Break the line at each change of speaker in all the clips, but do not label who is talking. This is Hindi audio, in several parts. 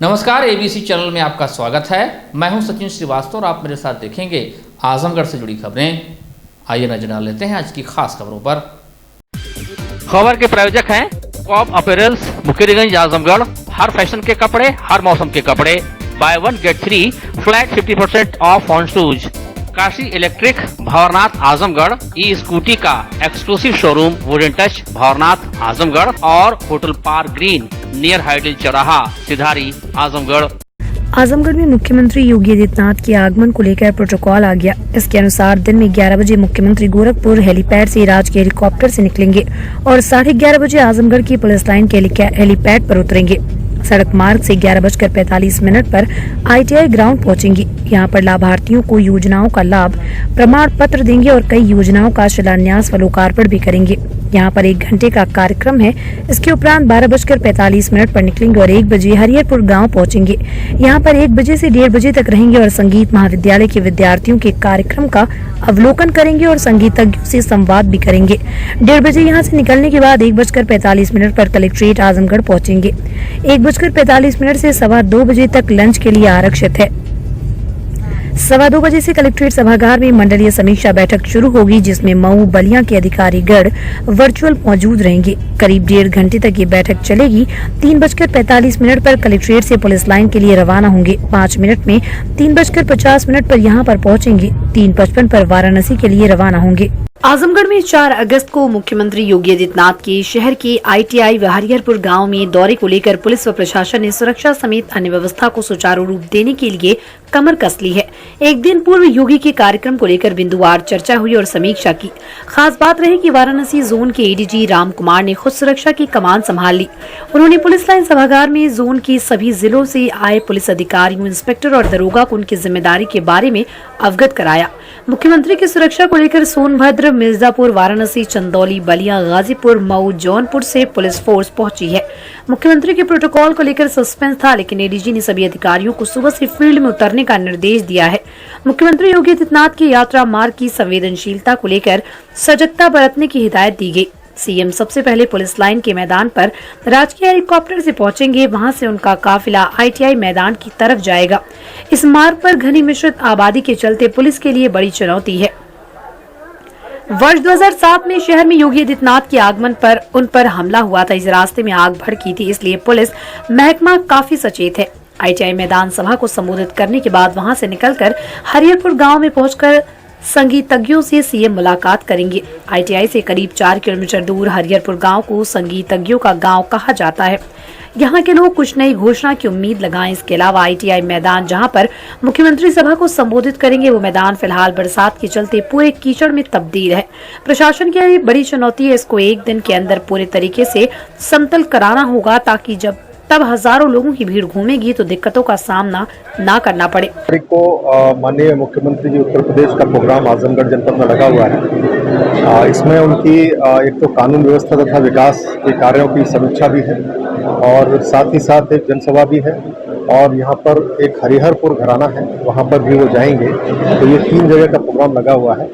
नमस्कार, एबीसी चैनल में आपका स्वागत है। मैं हूं सचिन श्रीवास्तव और आप मेरे साथ देखेंगे आजमगढ़ से जुड़ी खबरें। आइए नजर डाल लेते हैं आज की खास खबरों पर।
खबर के प्रायोजक हैं कॉप अपैरल्स, मुकेरीगंज, आजमगढ़। हर फैशन के कपड़े, हर मौसम के कपड़े। Buy 1 get 3 flat 50% off on shoes. Kashi electric, Bhanwarnath, Azamgarh. E scooty का exclusive showroom wooden touch, Bhanwarnath, Azamgarh. और hotel park green near hydel चौराहा, सिधारी, आजमगढ़।
आजमगढ़ में मुख्यमंत्री योगी आदित्यनाथ के आगमन को लेकर प्रोटोकॉल आ गया। इसके अनुसार दिन में 11 बजे मुख्यमंत्री गोरखपुर हेलीपैड से राजकीय हेलीकॉप्टर से निकलेंगे और 11:30 बजे आजमगढ़ की पुलिस लाइन के हेलीपैड पर उतरेंगे। सड़क मार्ग से 11:45 पर ITI ग्राउंड पहुंचेंगे। यहां पर लाभार्थियों को योजनाओं का लाभ प्रमाण पत्र देंगे और कई योजनाओं का शिलान्यास व लोकार्पण भी करेंगे। यहां पर 1 घंटे का कार्यक्रम है। इसके उपरांत 12:45 पर निकलेंगे और 1 बजे हरिहरपुर गांव पहुंचेंगे। यहां पर 1 बजे से 1:30 बजे तक रहेंगे और संगीत महाविद्यालय के विद्यार्थियों के कार्यक्रम का अवलोकन करेंगे और संगीतज्ञों से संवाद भी करेंगे। 1:30 बजे यहां से निकलने के बाद 1:45 पर कलेक्ट्रेट आजमगढ़ पहुंचेंगे। 1:45 से 2:15 बजे तक लंच के लिए आरक्षित है। 2:15 बजे से कलेक्ट्रेट सभागार में मंडलीय समीक्षा बैठक शुरू होगी, जिसमें मऊ बलिया के अधिकारीगण वर्चुअल मौजूद रहेंगे। करीब 1.5 घंटे तक ये बैठक चलेगी। 3:45 पर कलेक्ट्रेट से पुलिस लाइन के लिए रवाना होंगे। 5 मिनट में 3:50 पर यहाँ पर पहुँचेंगे। 3:55 पर वाराणसी के लिए रवाना होंगे। आजमगढ़ में 4 अगस्त को मुख्यमंत्री योगी आदित्यनाथ के शहर के ITI व हरिहरपुर गांव में दौरे को लेकर पुलिस व प्रशासन ने सुरक्षा समेत अन्य व्यवस्था को सुचारू रूप देने के लिए कमर कस ली है। एक दिन पूर्व योगी के कार्यक्रम को लेकर बिंदुवार चर्चा हुई और समीक्षा की। खास बात रही कि वाराणसी जोन के ADG राम कुमार ने खुद सुरक्षा की कमान संभाल ली। उन्होंने पुलिस लाइन सभागार में जोन के सभी जिलों से आए पुलिस अधिकारियों, इंस्पेक्टर और दरोगा को उनकी जिम्मेदारी के बारे में अवगत कराया। मुख्यमंत्री की सुरक्षा को लेकर सोनभद्र, मिर्जापुर, वाराणसी, चंदौली, बलिया, गाजीपुर, मऊ, जौनपुर से पुलिस फोर्स पहुंची है। मुख्यमंत्री के प्रोटोकॉल को लेकर सस्पेंस था, लेकिन ADG ने सभी अधिकारियों को सुबह से फील्ड में उतरने का निर्देश दिया है। मुख्यमंत्री योगी आदित्यनाथ की यात्रा मार्ग की संवेदनशीलता को लेकर सजगता बरतने की हिदायत दी गई। CM सबसे पहले पुलिस लाइन के मैदान पर राजकीय हेलीकॉप्टर से पहुंचेंगे। वहां से उनका काफिला ITI मैदान की तरफ जाएगा। इस मार्ग पर घनी मिश्रित आबादी के चलते पुलिस के लिए बड़ी चुनौती है। वर्ष 2007 में शहर में योगी आदित्यनाथ के आगमन पर उन पर हमला हुआ था। इस रास्ते में आग भड़की थी, इसलिए पुलिस महकमा काफी सचेत है। ITI मैदान सभा को संबोधित करने के बाद वहां से निकलकर हरिहरपुर गांव में पहुंचकर संगीतज्ञों से CM मुलाकात करेंगे। ITI से करीब 4 किलोमीटर दूर हरिहरपुर गांव को संगीतज्ञों का गांव कहा जाता है। यहाँ के लोग कुछ नई घोषणा की उम्मीद लगाएं। इसके अलावा ITI मैदान जहां पर मुख्यमंत्री सभा को संबोधित करेंगे, वो मैदान फिलहाल बरसात के चलते पूरे कीचड़ में तब्दील है। प्रशासन के लिए बड़ी चुनौती है। इसको 1 दिन के अंदर पूरे तरीके से समतल कराना होगा, ताकि तब हजारों लोगों की भीड़ घूमेगी तो दिक्कतों का सामना ना करना पड़े।
माननीय मुख्यमंत्री जी उत्तर प्रदेश का प्रोग्राम आजमगढ़ जनपद में लगा हुआ है। इसमें उनकी एक तो कानून व्यवस्था तथा विकास के कार्यों की समीक्षा भी है और साथ ही साथ एक जनसभा भी है और यहाँ पर एक हरिहरपुर घराना है, वहाँ पर भी वो जाएंगे। तो ये 3 जगह का प्रोग्राम लगा हुआ है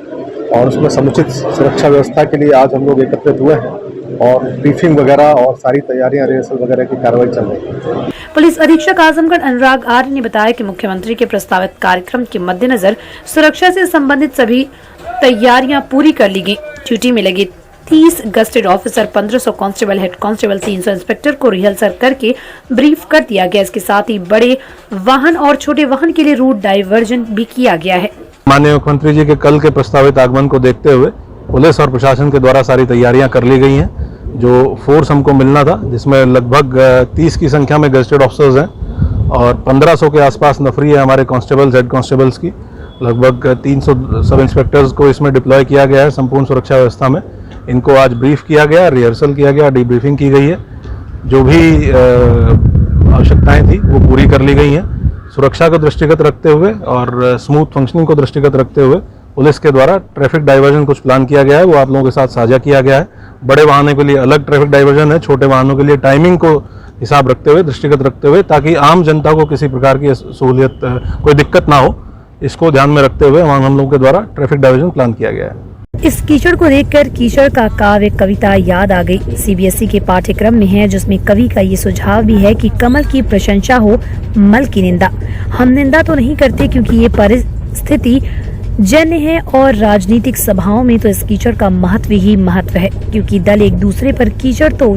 और उसमें समुचित सुरक्षा व्यवस्था के लिए आज हम लोग एकत्रित हुए हैं और ब्रीफिंग वगैरह और सारी तैयारियां, रिहर्सल वगैरह की कार्रवाई चल रही है।
पुलिस अधीक्षक आजमगढ़ अनुराग आर्य ने बताया कि मुख्यमंत्री के प्रस्तावित कार्यक्रम के मद्देनजर सुरक्षा से संबंधित सभी तैयारियां पूरी कर ली गयी। ड्यूटी में लगे 30 gazetted officer, 1500 constable, head constable, 300 inspector को रिहर्सल करके ब्रीफ कर दिया गया। इसके साथ ही बड़े वाहन और छोटे वाहन के लिए रूट डाइवर्जन भी किया गया है।
माननीय मुख्यमंत्री जी के कल के प्रस्तावित आगमन को देखते हुए पुलिस और प्रशासन के द्वारा सारी तैयारियां कर ली गई हैं। जो फोर्स हमको मिलना था, जिसमें लगभग 30 की संख्या में गजेटेड ऑफिसर्स हैं और 1500 के आसपास नफरी है हमारे कांस्टेबल्स, हेड कांस्टेबल्स की। लगभग 300 सब इंस्पेक्टर्स को इसमें डिप्लॉय किया गया है संपूर्ण सुरक्षा व्यवस्था में। इनको आज ब्रीफ किया गया, रिहर्सल किया गया, डीब्रीफिंग की गई है। जो भी आवश्यकताएं थी वो पूरी कर ली गई हैं। सुरक्षा को दृष्टिगत रखते हुए और स्मूथ फंक्शनिंग को दृष्टिगत रखते हुए पुलिस के द्वारा ट्रैफिक डाइवर्जन कुछ प्लान किया गया है, वो आप लोगों के साथ साझा किया गया है। बड़े वाहनों के लिए अलग ट्रैफिक डाइवर्जन है, छोटे वाहनों के लिए टाइमिंग को हिसाब रखते हुए, दृष्टिगत रखते हुए, ताकि आम जनता को किसी प्रकार की सहूलियत, कोई दिक्कत ना हो, इसको ध्यान में रखते हुए हम लोगों के द्वारा ट्रैफिक डाइवर्जन प्लान किया गया है।
इस कीचड़ को देखकर कीचड़ का काव्य कविता याद आ गई। सीबीएसई के पाठ्यक्रम में है, जिसमें कवि का ये सुझाव भी है कि कमल की प्रशंसा हो, मल की निंदा। हम निंदा तो नहीं करते क्योंकि ये परिस्थिति जन्य है, और राजनीतिक सभाओं में तो इस कीचड़ का महत्व ही महत्व है, क्योंकि दल एक दूसरे पर कीचड़ तो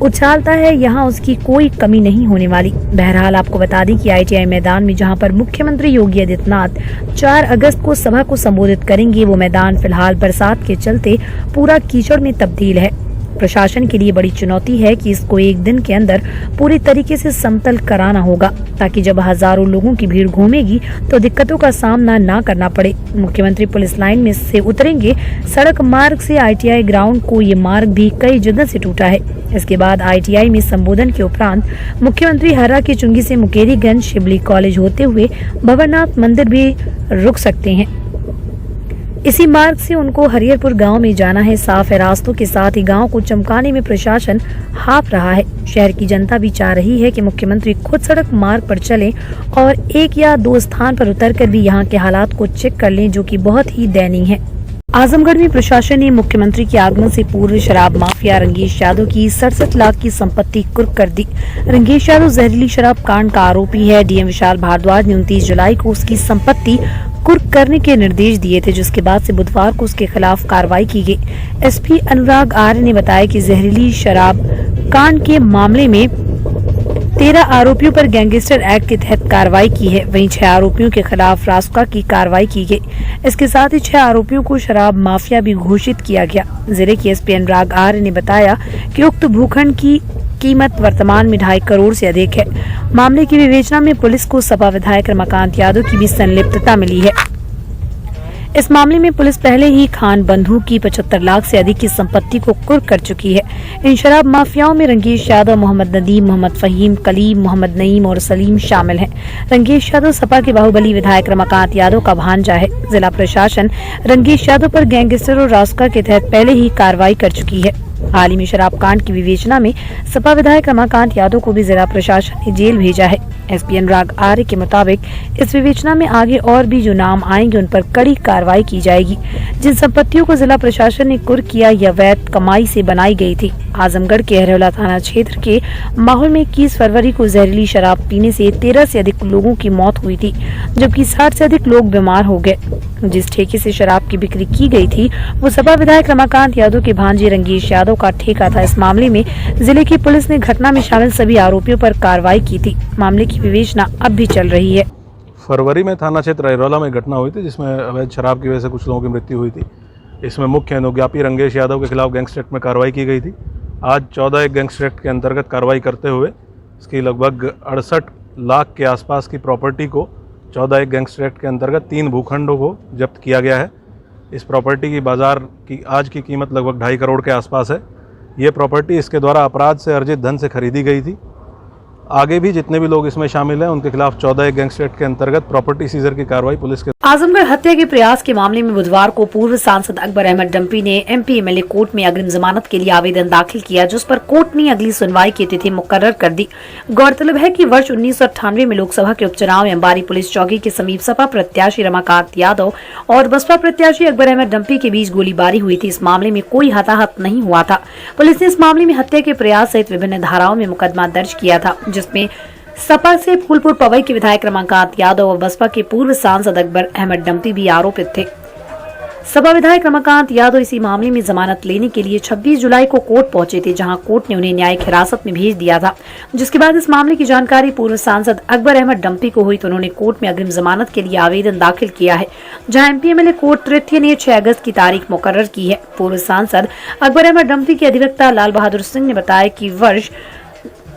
उछालता है, यहाँ उसकी कोई कमी नहीं होने वाली। बहरहाल आपको बता दें कि आईटीआई मैदान में जहाँ पर मुख्यमंत्री योगी आदित्यनाथ 4 अगस्त को सभा को संबोधित करेंगे, वो मैदान फिलहाल बरसात के चलते पूरा कीचड़ में तब्दील है। प्रशासन के लिए बड़ी चुनौती है कि इसको एक दिन के अंदर पूरी तरीके से समतल कराना होगा, ताकि जब हजारों लोगों की भीड़ घूमेगी तो दिक्कतों का सामना ना करना पड़े। मुख्यमंत्री पुलिस लाइन में से उतरेंगे। सड़क मार्ग से आईटीआई ग्राउंड को ये मार्ग भी कई जगह से टूटा है। इसके बाद आईटीआई में संबोधन के उपरांत मुख्यमंत्री हर्रा की चुंगी से मुकेरीगंज शिबली कॉलेज होते हुए भवरनाथ मंदिर भी रुक सकते हैं। इसी मार्ग से उनको हरिहरपुर गांव में जाना है। साफ है, रास्तों के साथ ही गांव को चमकाने में प्रशासन हाफ रहा है। शहर की जनता भी चाह रही है कि मुख्यमंत्री खुद सड़क मार्ग पर चलें और 1 या 2 स्थान पर उतरकर भी यहां के हालात को चेक कर लें, जो कि बहुत ही दयनीय है। आजमगढ़ में प्रशासन ने मुख्यमंत्री के आगमन से पूर्व शराब माफिया रंगेश यादव की 67 लाख की संपत्ति कुर्क कर दी। रंगेश यादव जहरीली शराब कांड का आरोपी है। डीएम विशाल भारद्वाज ने 29 जुलाई को उसकी संपत्ति कुर्क करने के निर्देश दिए थे, जिसके बाद से बुधवार को उसके खिलाफ कार्रवाई की गई। एसपी अनुराग आर्य ने बताया कि जहरीली शराब कांड के मामले में 13 आरोपियों पर गैंगस्टर एक्ट के तहत कार्रवाई की है। वहीं 6 आरोपियों के खिलाफ रासुका की कार्रवाई की गई। इसके साथ ही 6 आरोपियों को शराब माफिया भी घोषित किया गया। जिले के एसपी अनुराग आर्य ने बताया कि उक्त भूखंड की कीमत वर्तमान में 2.5 करोड़ से अधिक है। मामले की विवेचना में पुलिस को सपा विधायक रमाकांत यादव की भी संलिप्तता मिली है। इस मामले में पुलिस पहले ही खान बंधु की 75 लाख से अधिक की संपत्ति को कुर्क कर चुकी है। इन शराब माफियाओं में रंगेश यादव, मोहम्मद नदीम, मोहम्मद फहीम, कलीम, मोहम्मद नईम और सलीम शामिल हैं। रंगेश यादव सपा के बाहुबली विधायक रमाकांत यादव का भांजा है। जिला प्रशासन रंगेश यादव पर गैंगस्टर और रासुका के तहत पहले ही कार्रवाई कर चुकी है। हाल ही में शराब कांड की विवेचना में सपा विधायक रमाकांत यादव को भी जिला प्रशासन ने जेल भेजा है। एसपी अनुराग आर्य के मुताबिक इस विवेचना में आगे और भी जो नाम आएंगे उन पर कड़ी कार्रवाई की जाएगी। जिन संपत्तियों को जिला प्रशासन ने कुर्क किया या वैध कमाई से बनाई गई थी। आजमगढ़ के हरौला थाना क्षेत्र के माहौल में 21 फरवरी को जहरीली शराब पीने से 13 से अधिक लोगों की मौत हुई थी, जबकि 60 से अधिक लोग बीमार हो गए। जिस ठेके से शराब की बिक्री की गई थी वो सपा विधायक रमाकांत यादव के भांजे रंगेश यादव का ठेका था। इस मामले में जिले की पुलिस ने घटना में शामिल सभी आरोपियों पर कार्रवाई की थी। मामले की विवेचना अब भी चल रही है।
फरवरी में थाना क्षेत्र हरौला में घटना हुई थी, जिसमें अवैध शराब की वजह से कुछ लोगों की मृत्यु हुई थी। इसमें मुख्य अनुज्ञापी रंगेश यादव के खिलाफ गैंगस्टर एक्ट में कार्रवाई की गई थी। आज 14 एक गैंगस्टर एक्ट के अंतर्गत कार्रवाई करते हुए इसकी लगभग 68 लाख के आसपास की प्रॉपर्टी को 14 एक गैंगस्टर एक्ट के अंतर्गत 3 भूखंडों को जब्त किया गया है। इस प्रॉपर्टी की बाजार की आज की कीमत लगभग 2.5 करोड़ के आसपास है। ये प्रॉपर्टी इसके द्वारा अपराध से अर्जित धन से खरीदी गई थी। आगे भी जितने भी लोग इसमें शामिल हैं उनके खिलाफ 14 एक गैंगस्टर एक्ट के अंतर्गत प्रॉपर्टी सीजर की कार्रवाई पुलिस के।
आजमगढ़ हत्या के प्रयास के मामले में बुधवार को पूर्व सांसद अकबर अहमद डंपी ने एमपी एमएलए कोर्ट में अग्रिम जमानत के लिए आवेदन दाखिल किया, जिस पर कोर्ट ने अगली सुनवाई की तिथि मुकर्रर कर दी। गौरतलब है कि वर्ष 1998 में लोकसभा के उपचुनाव में अंबारी पुलिस चौकी के समीप सपा प्रत्याशी रमाकांत यादव और बसपा प्रत्याशी अकबर अहमद डंपी के बीच गोलीबारी हुई थी। इस मामले में कोई हताहत नहीं हुआ था। पुलिस ने इस मामले में हत्या के प्रयास सहित विभिन्न धाराओं में मुकदमा दर्ज किया था, जिसमें सपा से फूलपुर पवई के विधायक रमाकांत यादव और बसपा के पूर्व सांसद अकबर अहमद डंपी भी आरोपित थे। सपा विधायक रमाकांत यादव इसी मामले में जमानत लेने के लिए 26 जुलाई को कोर्ट पहुंचे थे, जहां कोर्ट ने उन्हें न्यायिक हिरासत में भेज दिया था। जिसके बाद इस मामले की जानकारी पूर्व सांसद अकबर अहमद डंपी को हुई तो उन्होंने कोर्ट में अग्रिम जमानत के लिए आवेदन दाखिल किया है, जहां एमपी एमएलए कोर्ट तृतीय ने 6 अगस्त की तारीख मुकर्रर की है। पूर्व सांसद अकबर अहमद डंपी के अधिवक्ता लाल बहादुर सिंह ने बताया कि वर्ष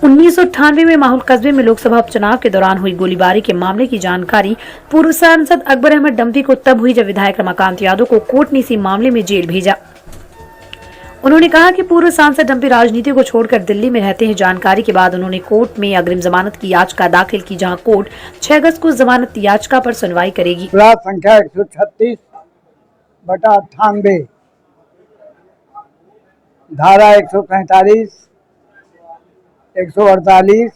1998 में माहौल कस्बे में लोकसभा उपचुनाव के दौरान हुई गोलीबारी के मामले की जानकारी पूर्व सांसद अकबर अहमद डंपी को तब हुई जब विधायक रमाकांत यादव को कोर्ट ने इसी मामले में जेल भेजा। उन्होंने कहा कि पूर्व सांसद डंपी राजनीति को छोड़कर दिल्ली में रहते हैं। जानकारी के बाद उन्होंने कोर्ट में अग्रिम जमानत की याचिका दाखिल की, जहां कोर्ट 6 अगस्त को जमानत याचिका पर सुनवाई करेगी।
संख्या 136/98 धारा 143, 148,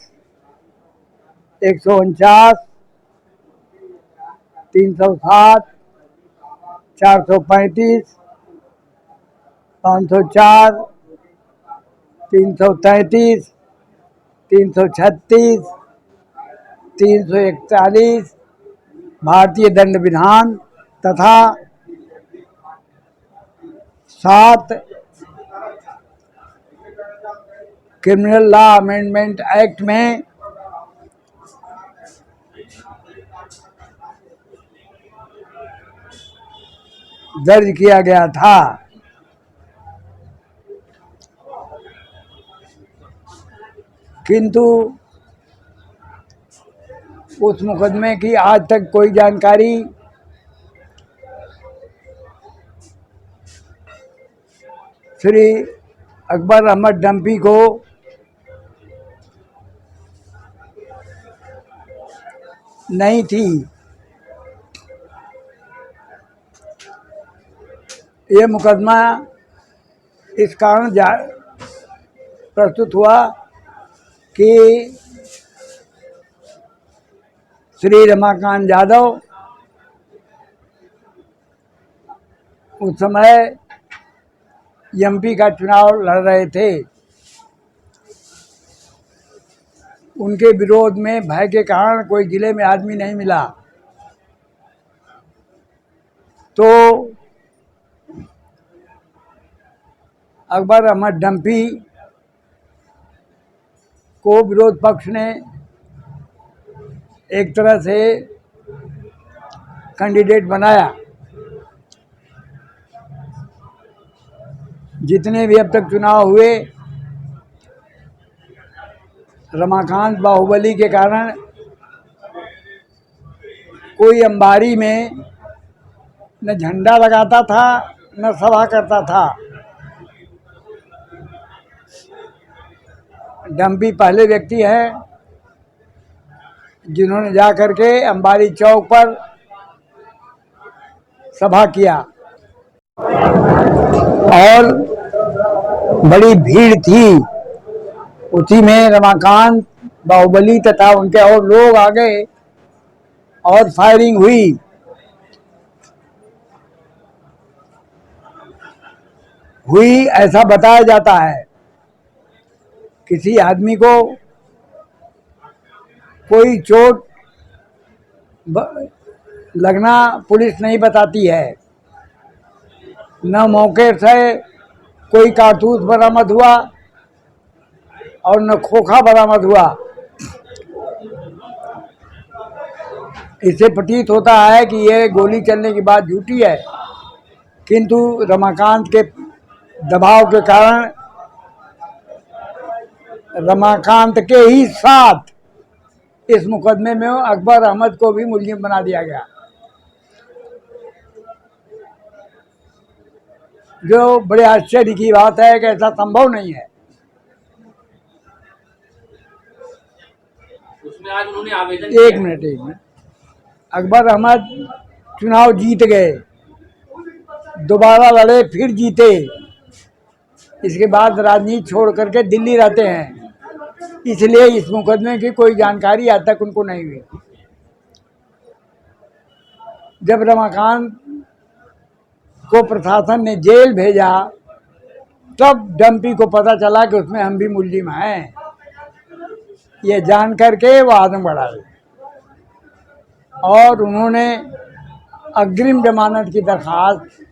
149, 360, 435, 504, 333, 336, 341 भारतीय दंड विधान तथा 7 क्रिमिनल लॉ अमेंडमेंट एक्ट में दर्ज किया गया था। किंतु उस मुकदमे की आज तक कोई जानकारी श्री अकबर अहमद डंपी को नहीं थी। ये मुकदमा इस कारण प्रस्तुत हुआ कि श्री रमाकांत यादव उस समय एमपी का चुनाव लड़ रहे थे। उनके विरोध में भय के कारण कोई जिले में आदमी नहीं मिला, तो अकबर अहमद डंपी को विरोध पक्ष ने एक तरह से कैंडिडेट बनाया। जितने भी अब तक चुनाव हुए, रमाकांत बाहुबली के कारण कोई अंबारी में न झंडा लगाता था न सभा करता था। डंपी पहले व्यक्ति हैं जिन्होंने जा करके अंबारी चौक पर सभा किया और बड़ी भीड़ थी। उसी में रमाकांत बाहुबली तथा उनके और लोग आ गए और फायरिंग हुई ऐसा बताया जाता है। किसी आदमी को कोई चोट लगना पुलिस नहीं बताती है। न मौके से कोई कारतूस बरामद हुआ और न खोखा बरामद हुआ। इससे प्रतीत होता है कि यह गोली चलने की बात झूठी है, किंतु रमाकांत के दबाव के कारण रमाकांत के ही साथ इस मुकदमे में अकबर अहमद को भी मुलजिम बना दिया गया, जो बड़े आश्चर्य की बात है कि ऐसा संभव नहीं है।
उसमें आज उन्होंने आवेदन
एक मिनट अकबर अहमद चुनाव जीत गए, दोबारा लड़े, फिर जीते। इसके बाद राजनीति छोड़ करके दिल्ली रहते हैं, इसलिए इस मुकदमे की कोई जानकारी आज तक उनको नहीं हुई। जब रमाकांत को प्रशासन ने जेल भेजा तब डंपी को पता चला कि उसमें हम भी मुलजिम हैं। ये जान करके वो आजमगढ़ आए और उन्होंने अग्रिम जमानत की दरखास्त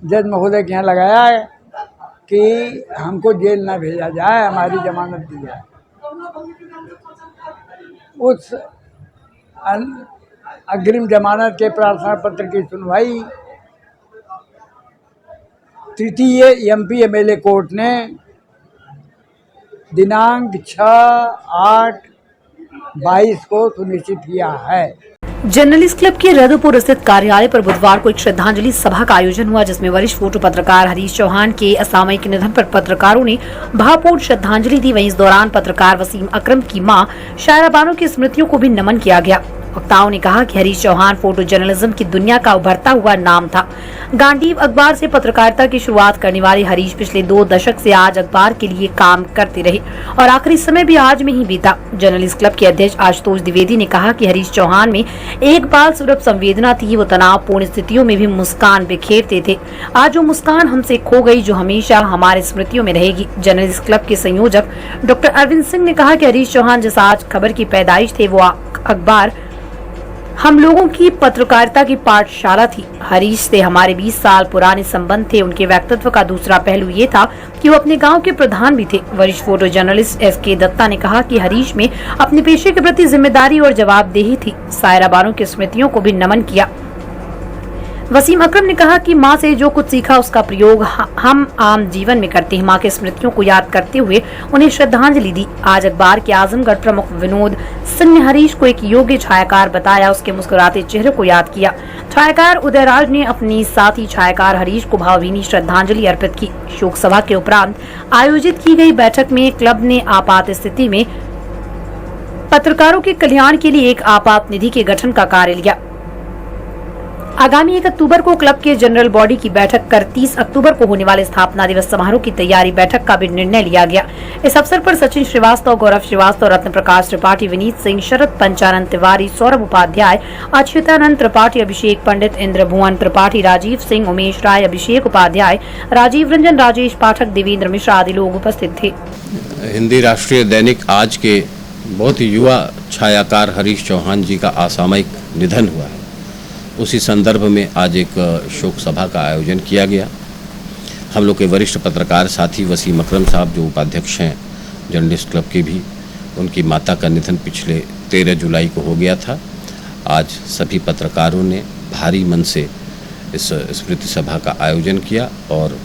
जज महोदय के यहाँ लगाया है कि हमको जेल न भेजा जाए, हमारी जमानत दी जाए। उस अग्रिम जमानत के प्रार्थना पत्र की सुनवाई तृतीय एमपी एमएलए कोर्ट ने दिनांक 6/8/22 को सुनिश्चित किया है।
जर्नलिस्ट क्लब के रदुपुर स्थित कार्यालय पर बुधवार को एक श्रद्धांजलि सभा का आयोजन हुआ, जिसमें वरिष्ठ फोटो पत्रकार हरीश चौहान के असामयिक निधन पर पत्रकारों ने भावपूर्ण श्रद्धांजलि दी। वहीं इस दौरान पत्रकार वसीम अकरम की मां शायरा बानो की स्मृतियों को भी नमन किया गया। वक्ताओं ने कहा कि हरीश चौहान फोटो जर्नलिज्म की दुनिया का उभरता हुआ नाम था। गांडीव अखबार से पत्रकारिता की शुरुआत करने वाले हरीश पिछले 2 दशक से आज अखबार के लिए काम करते रहे और आखिरी समय भी आज में ही बीता। जर्नलिस्ट क्लब के अध्यक्ष आशुतोष द्विवेदी ने कहा कि हरीश चौहान में एक बाल सुलभ संवेदना थी। वो तनावपूर्ण स्थितियों में भी मुस्कान बिखेरते थे। आज वो मुस्कान हमसे खो गई, जो हमेशा हमारे स्मृतियों में रहेगी। जर्नलिस्ट क्लब के संयोजक डॉक्टर अरविंद सिंह ने कहा कि हरीश चौहान जैसा आज खबर की पैदाइश थे, वो अखबार हम लोगों की पत्रकारिता की पाठशाला थी। हरीश से हमारे 20 साल पुराने संबंध थे। उनके व्यक्तित्व का दूसरा पहलू ये था कि वो अपने गांव के प्रधान भी थे। वरिष्ठ फोटो जर्नलिस्ट एस.के. दत्ता ने कहा कि हरीश में अपने पेशे के प्रति जिम्मेदारी और जवाबदेही थी। सायरा बानो की स्मृतियों को भी नमन किया। वसीम अकरम ने कहा कि माँ से जो कुछ सीखा उसका प्रयोग हम आम जीवन में करते हैं। माँ की स्मृतियों को याद करते हुए उन्हें श्रद्धांजलि दी। आज अखबार के आजमगढ़ प्रमुख विनोद सिंह ने हरीश को एक योग्य छायाकार बताया। उसके मुस्कुराते चेहरे को याद किया। छायाकार उदयराज ने अपनी साथी छायाकार हरीश को भावभीनी श्रद्धांजलि अर्पित की। शोक सभा के उपरांत आयोजित की गई बैठक में क्लब ने आपात स्थिति में पत्रकारों के कल्याण के लिए एक आपात निधि के गठन का कार्य लिया। आगामी 1 अक्टूबर को क्लब के जनरल बॉडी की बैठक कर 30 अक्टूबर को होने वाले स्थापना दिवस समारोह की तैयारी बैठक का भी निर्णय लिया गया। इस अवसर पर सचिन श्रीवास्तव, गौरव श्रीवास्तव, रत्न प्रकाश त्रिपाठी, विनीत सिंह, शरद पंचानंद तिवारी, सौरभ उपाध्याय, अच्युतानंद त्रिपाठी, अभिषेक पंडित, इंद्र भुवन त्रिपाठी, राजीव सिंह, उमेश राय, अभिषेक उपाध्याय, राजीव रंजन, राजेश पाठक, देवेंद्र मिश्रा आदि लोग उपस्थित थे।
हिंदी राष्ट्रीय दैनिक आज के बहुत ही युवा छायाकार हरीश चौहान जी का असामयिक निधन हुआ है। उसी संदर्भ में आज एक शोक सभा का आयोजन किया गया। हम लोग के वरिष्ठ पत्रकार साथी वसीम अकरम साहब, जो उपाध्यक्ष हैं जर्नलिस्ट क्लब के भी, उनकी माता का निधन पिछले 13 जुलाई को हो गया था। आज सभी पत्रकारों ने भारी मन से इस स्मृति सभा का आयोजन किया और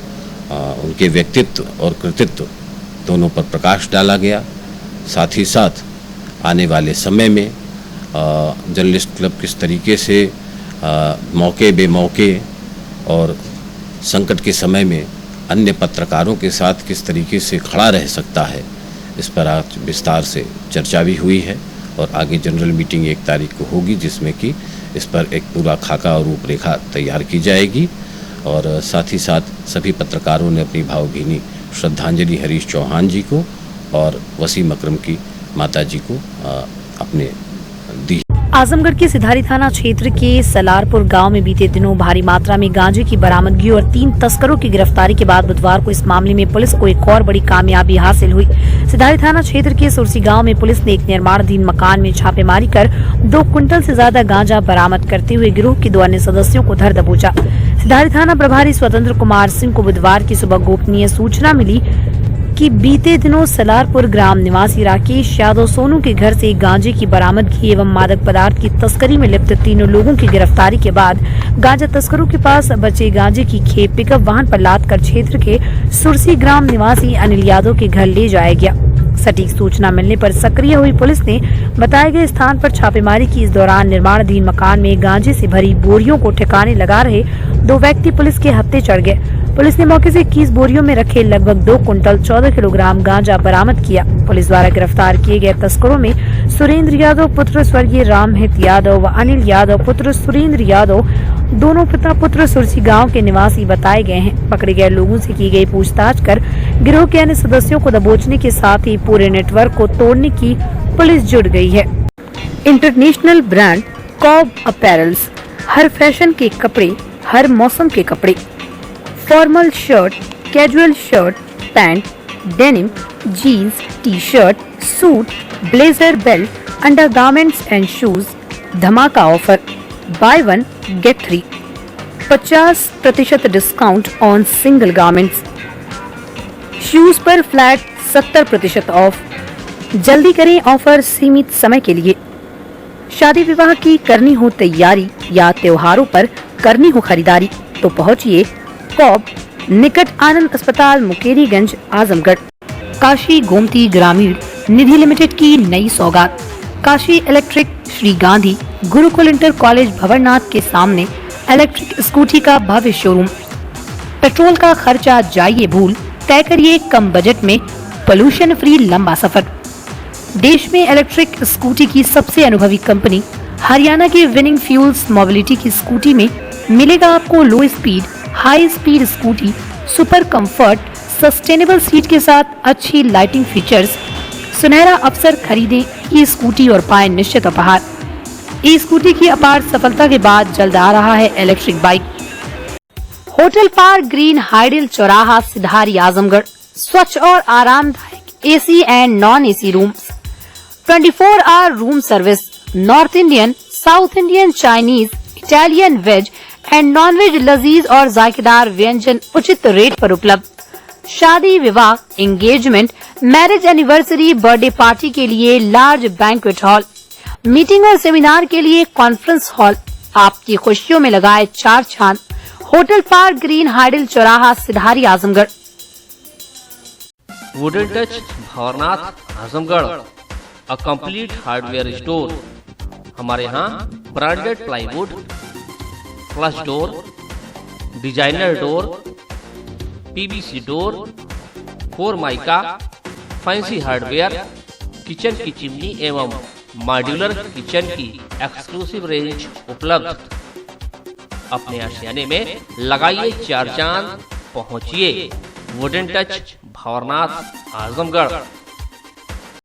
उनके व्यक्तित्व और कृतित्व दोनों पर प्रकाश डाला गया। साथ ही साथ आने वाले समय में जर्नलिस्ट क्लब किस तरीके से मौके बेमौके और संकट के समय में अन्य पत्रकारों के साथ किस तरीके से खड़ा रह सकता है, इस पर आज विस्तार से चर्चा भी हुई है और आगे जनरल मीटिंग 1 तारीख को होगी, जिसमें कि इस पर एक पूरा खाका और रूपरेखा तैयार की जाएगी। और साथ ही साथ सभी पत्रकारों ने अपनी भावभीनी श्रद्धांजलि हरीश चौहान जी को और वसीम अकरम की माता जी को अपने दी।
आजमगढ़ के सिधारी थाना क्षेत्र के सलारपुर गांव में बीते दिनों भारी मात्रा में गांजे की बरामदगी और 3 तस्करों की गिरफ्तारी के बाद बुधवार को इस मामले में पुलिस को एक और बड़ी कामयाबी हासिल हुई। सिधारी थाना क्षेत्र के सुरसी गांव में पुलिस ने एक निर्माणाधीन मकान में छापेमारी कर 2 क्विंटल से ज्यादा गांजा बरामद करते हुए गिरोह के 2 अन्य सदस्यों को धर दबोचा। सिधारी थाना प्रभारी स्वतंत्र कुमार सिंह को बुधवार की सुबह गोपनीय सूचना मिली कि बीते दिनों सलारपुर ग्राम निवासी राकेश यादव सोनू के घर से गांजे की बरामदगी एवं मादक पदार्थ की तस्करी में लिप्त 3 लोगों की गिरफ्तारी के बाद गांजा तस्करों के पास बचे गांजे की खेप पिकअप वाहन पर लाद कर क्षेत्र के सुरसी ग्राम निवासी अनिल यादव के घर ले जाया गया। सटीक सूचना मिलने पर सक्रिय हुई पुलिस ने बताए गए स्थान पर छापेमारी की। इस दौरान निर्माणाधीन मकान में गांजे से भरी बोरियों को ठिकाने लगा रहे 2 व्यक्ति पुलिस के हत्थे चढ़ गए। पुलिस ने मौके से 21 बोरियों में रखे लगभग 2 क्विंटल 14 किलोग्राम गांजा बरामद किया। पुलिस द्वारा गिरफ्तार किए गए तस्करों में सुरेंद्र यादव पुत्र स्वर्गीय रामहित यादव व अनिल यादव पुत्र सुरेंद्र यादव, दोनों पिता पुत्र सुरसी गांव के निवासी बताए गए हैं। पकड़े गए लोगों से की गई पूछताछ कर गिरोह के अन्य सदस्यों को दबोचने के साथ ही पूरे नेटवर्क को तोड़ने की पुलिस जुट गई है। इंटरनेशनल ब्रांड कॉब अपैरल्स, हर फैशन के कपड़े, हर मौसम के कपड़े, formal shirt, casual shirt, pant, denim, jeans, T shirt, suit, blazer, belt, undergarments and shoes, धमाका offer, buy 1 get 3, 50% discount on single garments, shoes पर फ्लैट 70% ऑफ। जल्दी करें, ऑफर सीमित समय के लिए। शादी विवाह की करनी हो तैयारी या त्योहारों पर करनी हो खरीदारी तो पहुंचिए कॉब, निकट आनंद अस्पताल, मुकेरीगंज, आजमगढ़। काशी गोमती ग्रामीण निधि लिमिटेड की नई सौगात, Kashi electric, Shri Gandhi Gurukul inter college Bhawarnath के सामने इलेक्ट्रिक स्कूटी का भव्य शोरूम। पेट्रोल का खर्चा जाइए भूल, तय करिए कम बजट में पोल्यूशन फ्री लंबा सफर। देश में इलेक्ट्रिक स्कूटी की सबसे अनुभवी कंपनी हरियाणा की विनिंग फ्यूल्स मोबिलिटी की स्कूटी में मिलेगा आपको लो speed, high speed scooty, super comfort, sustainable seat के साथ अच्छी लाइटिंग फीचर्स। सुनहरा अवसर, खरीदें ई स्कूटी और पाएं निश्चित उपहार। ई स्कूटी की अपार सफलता के बाद जल्द आ रहा है electric bike. Hotel park green hydel चौराहा, सिधारी, आजमगढ़। स्वच्छ और आरामदायक AC and non AC rooms, 24 hour room service, north Indian, south Indian, Chinese, Italian, veg and non veg लजीज और जायकेदार व्यंजन उचित रेट पर उपलब्ध। शादी, विवाह, engagement, marriage anniversary, birthday party के लिए लार्ज बैंक्वेट हॉल, मीटिंग और सेमिनार के लिए कॉन्फ्रेंस हॉल। आपकी खुशियों में लगाए 4 चांद। होटल पार्क ग्रीन हाइडल चौराहा, Sidhari, Azamgarh.
Wooden touch Bhanwarnath, Azamgarh, a complete hardware store. हमारे यहाँ branded plywood, flush door, designer door, PVC door, formica, fancy hardware, kitchen की चिमनी एवं मॉड्यूलर किचन की एक्सक्लूसिव रेंज उपलब्ध। अपने आशियाने में लगाइए 4 चांद, पहुंचिए वुडन टच भंवरनाथ, आजमगढ़।